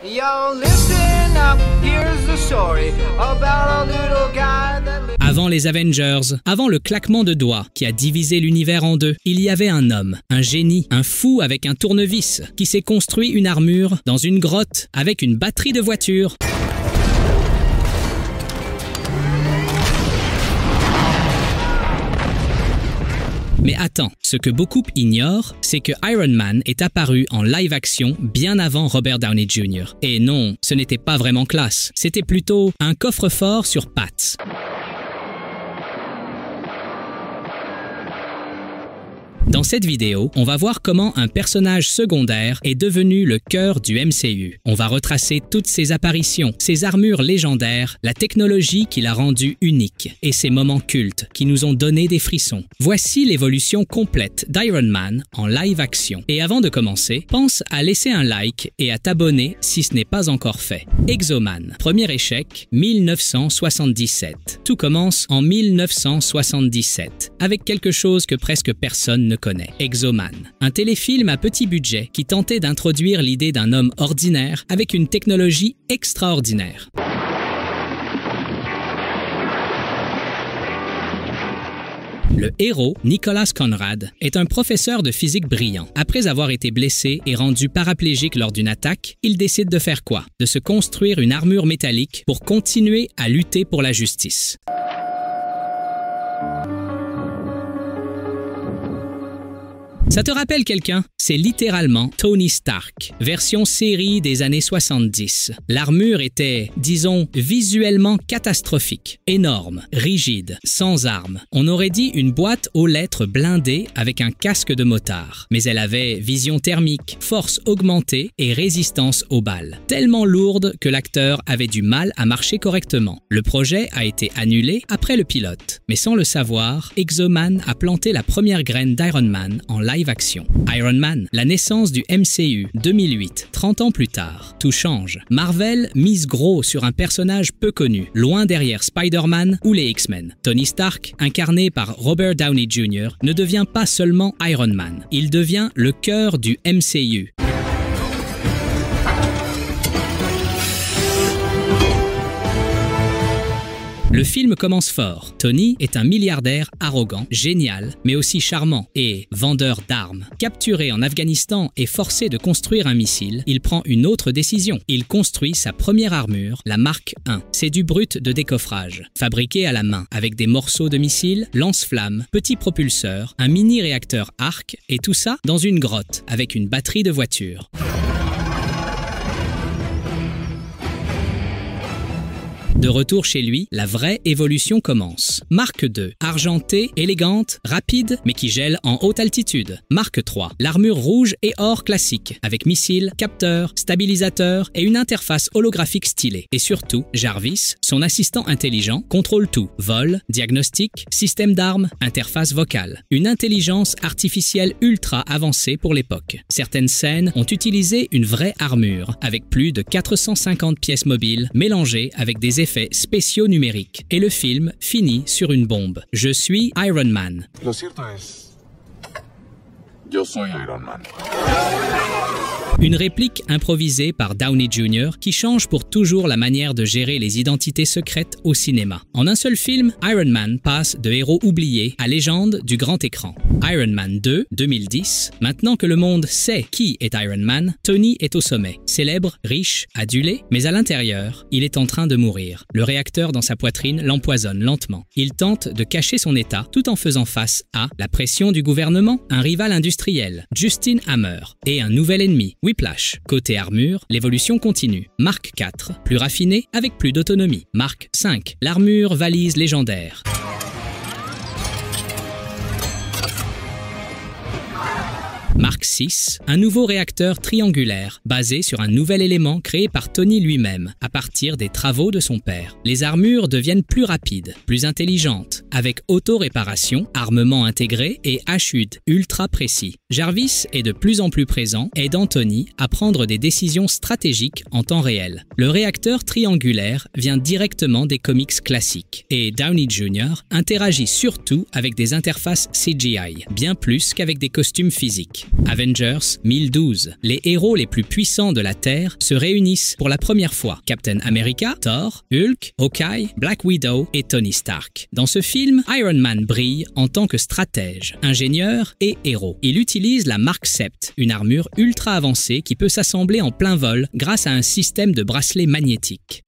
Yo, listen up, here's the story about a little guy that... Avant les Avengers, avant le claquement de doigts qui a divisé l'univers en deux, il y avait un homme, un génie, un fou avec un tournevis, qui s'est construit une armure dans une grotte avec une batterie de voiture. Mais attends, ce que beaucoup ignorent, c'est que Iron Man est apparu en live-action bien avant Robert Downey Jr. Et non, ce n'était pas vraiment classe, c'était plutôt un coffre-fort sur pattes. Dans cette vidéo, on va voir comment un personnage secondaire est devenu le cœur du MCU. On va retracer toutes ses apparitions, ses armures légendaires, la technologie qui l'a rendu unique et ses moments cultes qui nous ont donné des frissons. Voici l'évolution complète d'Iron Man en live-action. Et avant de commencer, pense à laisser un like et à t'abonner si ce n'est pas encore fait. Exoman, premier échec, 1977. Tout commence en 1977, avec quelque chose que presque personne ne connaît. Exoman, un téléfilm à petit budget qui tentait d'introduire l'idée d'un homme ordinaire avec une technologie extraordinaire. Le héros, Nicholas Conrad, est un professeur de physique brillant. Après avoir été blessé et rendu paraplégique lors d'une attaque, il décide de faire quoi? De se construire une armure métallique pour continuer à lutter pour la justice. Ça te rappelle quelqu'un? C'est littéralement Tony Stark, version série des années 70. L'armure était, disons, visuellement catastrophique, énorme, rigide, sans armes. On aurait dit une boîte aux lettres blindée avec un casque de motard. Mais elle avait vision thermique, force augmentée et résistance aux balles. Tellement lourde que l'acteur avait du mal à marcher correctement. Le projet a été annulé après le pilote. Mais sans le savoir, Exoman a planté la première graine d'Iron Man en live-action. Iron Man, la naissance du MCU, 2008, 30 ans plus tard. Tout change. Marvel mise gros sur un personnage peu connu, loin derrière Spider-Man ou les X-Men. Tony Stark, incarné par Robert Downey Jr., ne devient pas seulement Iron Man, il devient le cœur du MCU. Le film commence fort. Tony est un milliardaire arrogant, génial, mais aussi charmant et vendeur d'armes. Capturé en Afghanistan et forcé de construire un missile, il prend une autre décision. Il construit sa première armure, la Mark I. C'est du brut de décoffrage, fabriqué à la main, avec des morceaux de missiles, lance-flammes, petits propulseurs, un mini-réacteur arc, et tout ça dans une grotte, avec une batterie de voiture. De retour chez lui, la vraie évolution commence. Mark II, argentée, élégante, rapide, mais qui gèle en haute altitude. Mark III, l'armure rouge et or classique, avec missiles, capteurs, stabilisateurs et une interface holographique stylée. Et surtout, Jarvis, son assistant intelligent, contrôle tout. Vol, diagnostic, système d'armes, interface vocale. Une intelligence artificielle ultra avancée pour l'époque. Certaines scènes ont utilisé une vraie armure, avec plus de 450 pièces mobiles mélangées avec des effets spéciaux numériques. Et le film finit sur une bombe. Je suis Iron Man. Lo cierto es, yo soy Iron Man. Une réplique improvisée par Downey Jr. qui change pour toujours la manière de gérer les identités secrètes au cinéma. En un seul film, Iron Man passe de héros oublié à légende du grand écran. Iron Man 2, 2010. Maintenant que le monde sait qui est Iron Man, Tony est au sommet. Célèbre, riche, adulé, mais à l'intérieur, il est en train de mourir. Le réacteur dans sa poitrine l'empoisonne lentement. Il tente de cacher son état tout en faisant face à la pression du gouvernement, un rival industriel, Justin Hammer, et un nouvel ennemi, Whiplash. Côté armure, l'évolution continue. Mark IV, plus raffiné avec plus d'autonomie. Mark V, l'armure valise légendaire. Mark VI, un nouveau réacteur triangulaire basé sur un nouvel élément créé par Tony lui-même à partir des travaux de son père. Les armures deviennent plus rapides, plus intelligentes, avec auto-réparation, armement intégré et HUD ultra précis. Jarvis est de plus en plus présent, aidant Tony à prendre des décisions stratégiques en temps réel. Le réacteur triangulaire vient directement des comics classiques et Downey Jr. interagit surtout avec des interfaces CGI, bien plus qu'avec des costumes physiques. Avengers 1012. Les héros les plus puissants de la Terre se réunissent pour la première fois. Captain America, Thor, Hulk, Hawkeye, Black Widow et Tony Stark. Dans ce film, Iron Man brille en tant que stratège, ingénieur et héros. Il utilise la Mark 7, une armure ultra avancée qui peut s'assembler en plein vol grâce à un système de bracelet magnétique.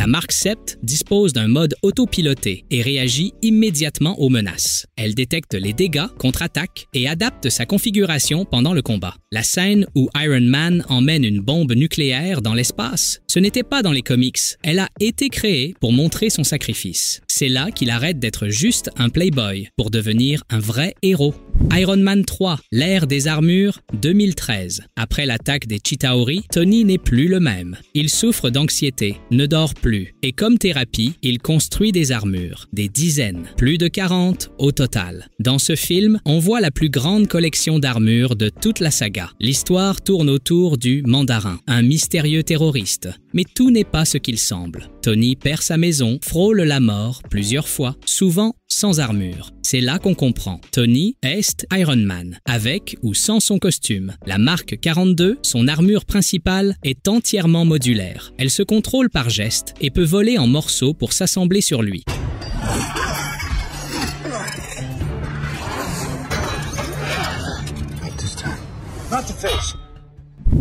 La Mark 7 dispose d'un mode autopiloté et réagit immédiatement aux menaces. Elle détecte les dégâts, contre-attaque et adapte sa configuration pendant le combat. La scène où Iron Man emmène une bombe nucléaire dans l'espace, ce n'était pas dans les comics, elle a été créée pour montrer son sacrifice. C'est là qu'il arrête d'être juste un playboy pour devenir un vrai héros. Iron Man 3, l'ère des armures, 2013. Après l'attaque des Chitauri, Tony n'est plus le même. Il souffre d'anxiété, ne dort plus. Et comme thérapie, il construit des armures, des dizaines, plus de 40 au total. Dans ce film, on voit la plus grande collection d'armures de toute la saga. L'histoire tourne autour du Mandarin, un mystérieux terroriste. Mais tout n'est pas ce qu'il semble. Tony perd sa maison, frôle la mort plusieurs fois, souvent sans armure. C'est là qu'on comprend. Tony est Iron Man, avec ou sans son costume. La Mark 42, son armure principale, est entièrement modulaire. Elle se contrôle par geste et peut voler en morceaux pour s'assembler sur lui.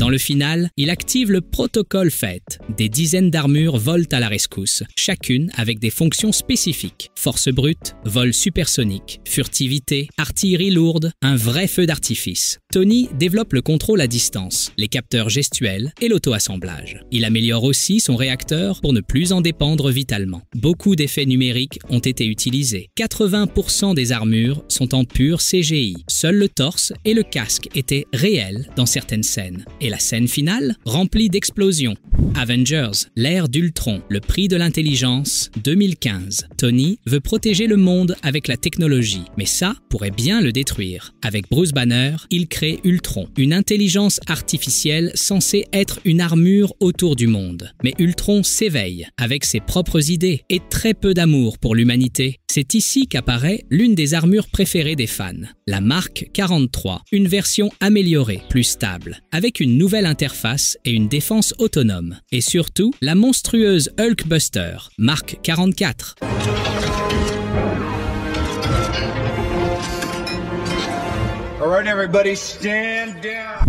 Dans le final, il active le protocole FATE. Des dizaines d'armures volent à la rescousse, chacune avec des fonctions spécifiques. Force brute, vol supersonique, furtivité, artillerie lourde, un vrai feu d'artifice. Tony développe le contrôle à distance, les capteurs gestuels et l'auto-assemblage. Il améliore aussi son réacteur pour ne plus en dépendre vitalement. Beaucoup d'effets numériques ont été utilisés. 80% des armures sont en pur CGI. Seul le torse et le casque étaient réels dans certaines scènes. Et la scène finale, remplie d'explosions. Avengers, l'ère d'Ultron, le prix de l'intelligence, 2015. Tony veut protéger le monde avec la technologie, mais ça pourrait bien le détruire. Avec Bruce Banner, il crée Ultron, une intelligence artificielle censée être une armure autour du monde. Mais Ultron s'éveille, avec ses propres idées et très peu d'amour pour l'humanité. C'est ici qu'apparaît l'une des armures préférées des fans, la Mark 43, une version améliorée, plus stable, avec une nouvelle interface et une défense autonome. Et surtout, la monstrueuse Hulkbuster, Mark 44.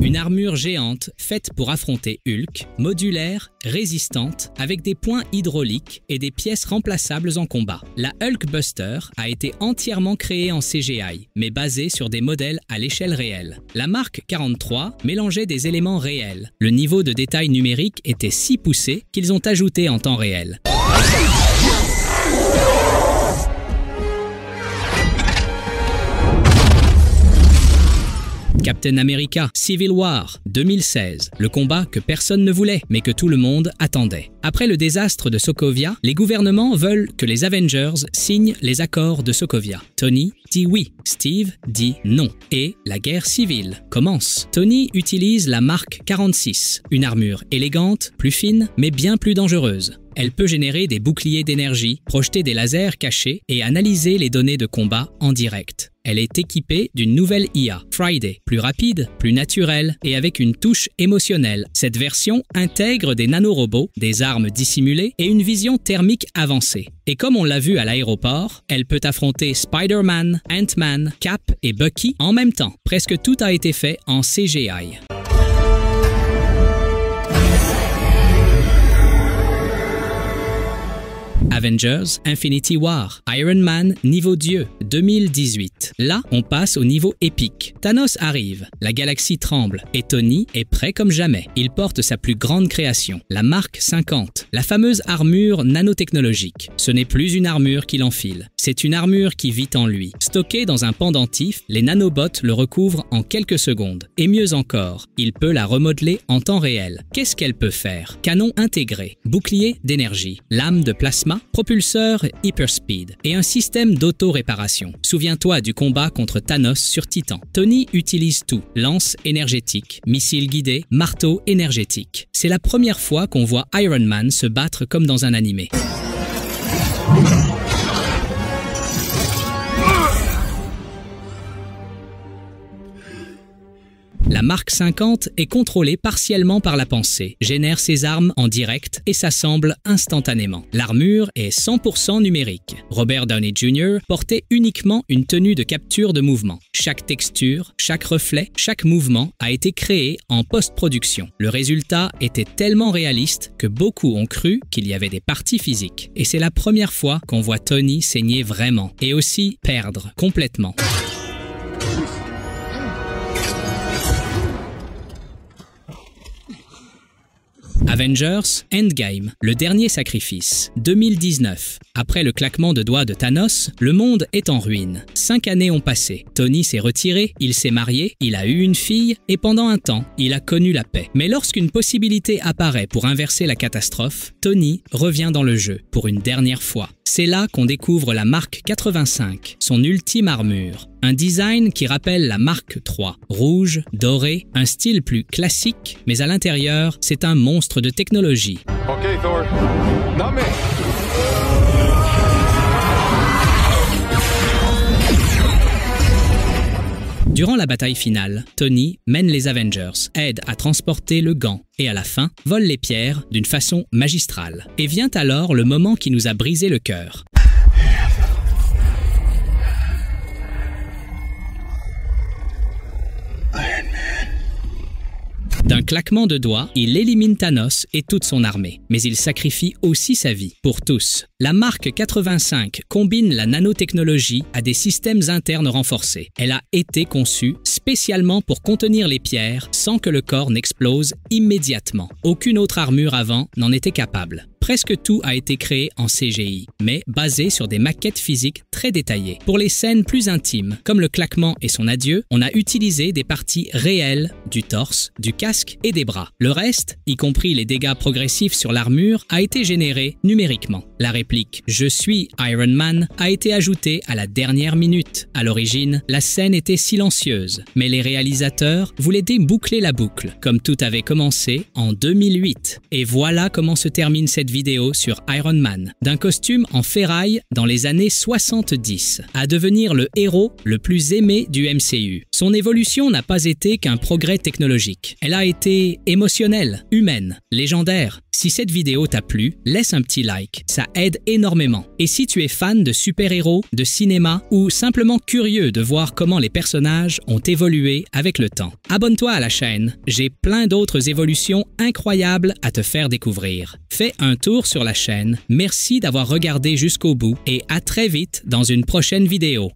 Une armure géante faite pour affronter Hulk, modulaire, résistante, avec des points hydrauliques et des pièces remplaçables en combat. La Hulkbuster a été entièrement créée en CGI, mais basée sur des modèles à l'échelle réelle. La Mark 43 mélangeait des éléments réels. Le niveau de détail numérique était si poussé qu'ils ont ajouté en temps réel. Captain America, Civil War, 2016. Le combat que personne ne voulait, mais que tout le monde attendait. Après le désastre de Sokovia, les gouvernements veulent que les Avengers signent les accords de Sokovia. Tony dit oui, Steve dit non. Et la guerre civile commence. Tony utilise la Mark 46, une armure élégante, plus fine, mais bien plus dangereuse. Elle peut générer des boucliers d'énergie, projeter des lasers cachés et analyser les données de combat en direct. Elle est équipée d'une nouvelle IA, Friday, plus rapide, plus naturelle et avec une touche émotionnelle. Cette version intègre des nanorobots, des armes dissimulées et une vision thermique avancée. Et comme on l'a vu à l'aéroport, elle peut affronter Spider-Man, Ant-Man, Cap et Bucky en même temps. Presque tout a été fait en CGI. Avengers, Infinity War, Iron Man, niveau Dieu, 2018. Là, on passe au niveau épique. Thanos arrive, la galaxie tremble et Tony est prêt comme jamais. Il porte sa plus grande création, la Mark 50, la fameuse armure nanotechnologique. Ce n'est plus une armure qu'il enfile, c'est une armure qui vit en lui. Stocké dans un pendentif, les nanobots le recouvrent en quelques secondes. Et mieux encore, il peut la remodeler en temps réel. Qu'est-ce qu'elle peut faire? Canon intégré, bouclier d'énergie, lame de plasma, propulseur hyperspeed et un système d'auto-réparation. Souviens-toi du combat contre Thanos sur Titan. Tony utilise tout, lance énergétique, missile guidé, marteau énergétique. C'est la première fois qu'on voit Iron Man se battre comme dans un animé. La Mark 50 est contrôlée partiellement par la pensée, génère ses armes en direct et s'assemble instantanément. L'armure est 100% numérique. Robert Downey Jr. portait uniquement une tenue de capture de mouvement. Chaque texture, chaque reflet, chaque mouvement a été créé en post-production. Le résultat était tellement réaliste que beaucoup ont cru qu'il y avait des parties physiques. Et c'est la première fois qu'on voit Tony saigner vraiment et aussi perdre complètement. Avengers Endgame, le dernier sacrifice, 2019. Après le claquement de doigts de Thanos, le monde est en ruine. 5 années ont passé. Tony s'est retiré, il s'est marié, il a eu une fille et pendant un temps, il a connu la paix. Mais lorsqu'une possibilité apparaît pour inverser la catastrophe, Tony revient dans le jeu pour une dernière fois. C'est là qu'on découvre la Mark 85, son ultime armure. Un design qui rappelle la Mark III. Rouge, doré, un style plus classique, mais à l'intérieur, c'est un monstre de technologie. Ok, Thor. Not me. Durant la bataille finale, Tony mène les Avengers, aide à transporter le gant et à la fin, vole les pierres d'une façon magistrale. Et vient alors le moment qui nous a brisé le cœur. D'un claquement de doigts, il élimine Thanos et toute son armée, mais il sacrifie aussi sa vie, pour tous. La Mark 85 combine la nanotechnologie à des systèmes internes renforcés. Elle a été conçue spécialement pour contenir les pierres sans que le corps n'explose immédiatement. Aucune autre armure avant n'en était capable. Presque tout a été créé en CGI, mais basé sur des maquettes physiques très détaillées. Pour les scènes plus intimes, comme le claquement et son adieu, on a utilisé des parties réelles du torse, du casque et des bras. Le reste, y compris les dégâts progressifs sur l'armure, a été généré numériquement. La réplique « Je suis Iron Man » a été ajoutée à la dernière minute. À l'origine, la scène était silencieuse, mais les réalisateurs voulaient déboucler la boucle, comme tout avait commencé en 2008. Et voilà comment se termine cette vidéo sur Iron Man, d'un costume en ferraille dans les années 70, à devenir le héros le plus aimé du MCU. Son évolution n'a pas été qu'un progrès technologique. Elle a été émotionnelle, humaine, légendaire. Si cette vidéo t'a plu, laisse un petit like, ça aide énormément. Et si tu es fan de super-héros, de cinéma ou simplement curieux de voir comment les personnages ont évolué avec le temps, abonne-toi à la chaîne, j'ai plein d'autres évolutions incroyables à te faire découvrir. Fais un tour sur la chaîne, merci d'avoir regardé jusqu'au bout et à très vite dans une prochaine vidéo.